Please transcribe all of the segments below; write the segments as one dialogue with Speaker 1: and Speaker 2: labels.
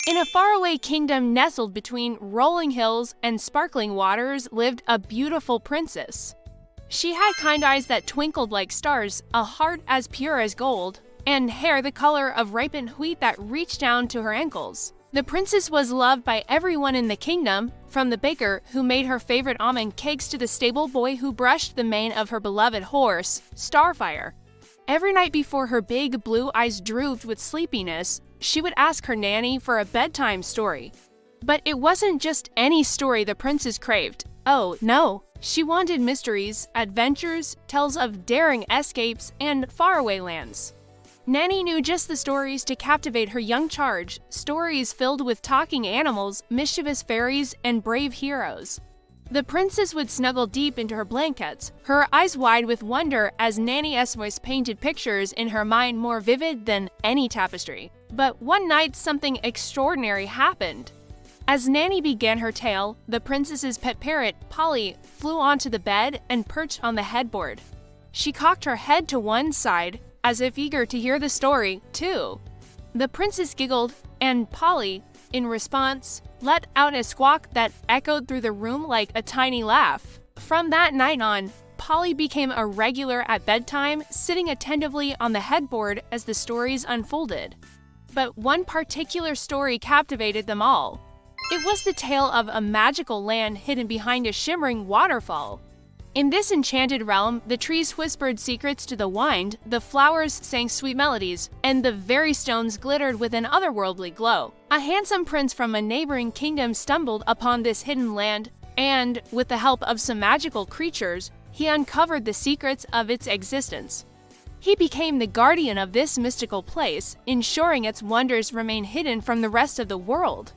Speaker 1: In a faraway kingdom nestled between rolling hills and sparkling waters lived a beautiful princess. She had kind eyes that twinkled like stars, a heart as pure as gold, and hair the color of ripened wheat that reached down to her ankles. The princess was loved by everyone in the kingdom, from the baker who made her favorite almond cakes to the stable boy who brushed the mane of her beloved horse, Starfire. Every night before her big blue eyes drooped with sleepiness, she would ask her nanny for a bedtime story. But it wasn't just any story the princess craved. Oh, no. She wanted mysteries, adventures, tales of daring escapes, and faraway lands. Nanny knew just the stories to captivate her young charge, stories filled with talking animals, mischievous fairies, and brave heroes. The princess would snuggle deep into her blankets, her eyes wide with wonder as Nanny's voice painted pictures in her mind more vivid than any tapestry. But one night, something extraordinary happened. As Nanny began her tale, the princess's pet parrot, Polly, flew onto the bed and perched on the headboard. She cocked her head to one side, as if eager to hear the story, too. The princess giggled, and Polly, in response, let out a squawk that echoed through the room like a tiny laugh. From that night on, Polly became a regular at bedtime, sitting attentively on the headboard as the stories unfolded. But one particular story captivated them all. It was the tale of a magical land hidden behind a shimmering waterfall. In this enchanted realm, the trees whispered secrets to the wind, the flowers sang sweet melodies, and the very stones glittered with an otherworldly glow. A handsome prince from a neighboring kingdom stumbled upon this hidden land, and, with the help of some magical creatures, he uncovered the secrets of its existence. He became the guardian of this mystical place, ensuring its wonders remain hidden from the rest of the world.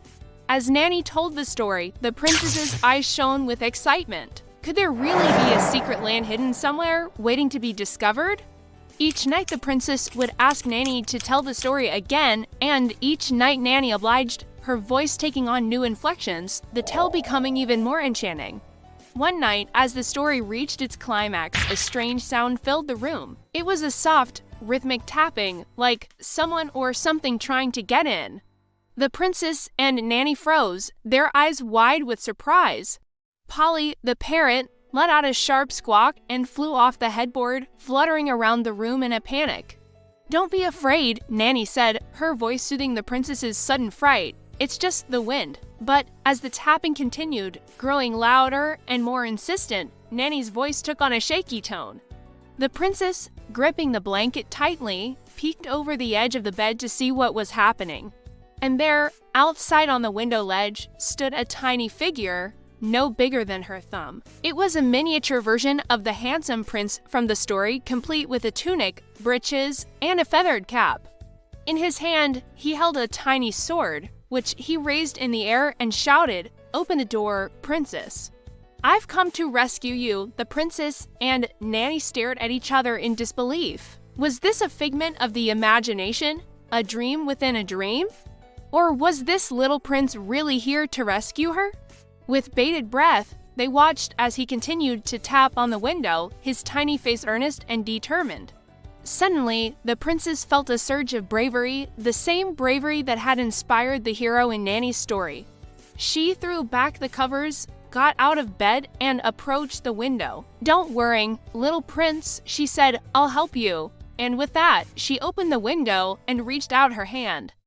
Speaker 1: As Nanny told the story, the princess's eyes shone with excitement. Could there really be a secret land hidden somewhere, waiting to be discovered? Each night the princess would ask Nanny to tell the story again, and each night Nanny obliged, her voice taking on new inflections, the tale becoming even more enchanting. One night, as the story reached its climax, a strange sound filled the room. It was a soft, rhythmic tapping, like someone or something trying to get in. The princess and Nanny froze, their eyes wide with surprise. Polly, the parrot, let out a sharp squawk and flew off the headboard, fluttering around the room in a panic. "Don't be afraid," Nanny said, her voice soothing the princess's sudden fright. "It's just the wind." But as the tapping continued, growing louder and more insistent, Nanny's voice took on a shaky tone. The princess, gripping the blanket tightly, peeked over the edge of the bed to see what was happening. And there, outside on the window ledge, stood a tiny figure, no bigger than her thumb. It was a miniature version of the handsome prince from the story, complete with a tunic, breeches, and a feathered cap. In his hand, he held a tiny sword, which he raised in the air and shouted, "Open the door, princess." "I've come to rescue you," the princess and Nanny stared at each other in disbelief. Was this a figment of the imagination? A dream within a dream? Or was this little prince really here to rescue her? With bated breath, they watched as he continued to tap on the window, his tiny face earnest and determined. Suddenly, the princess felt a surge of bravery, the same bravery that had inspired the hero in Nanny's story. She threw back the covers, got out of bed, and approached the window. "Don't worry, little prince," she said, "I'll help you." And with that, she opened the window and reached out her hand.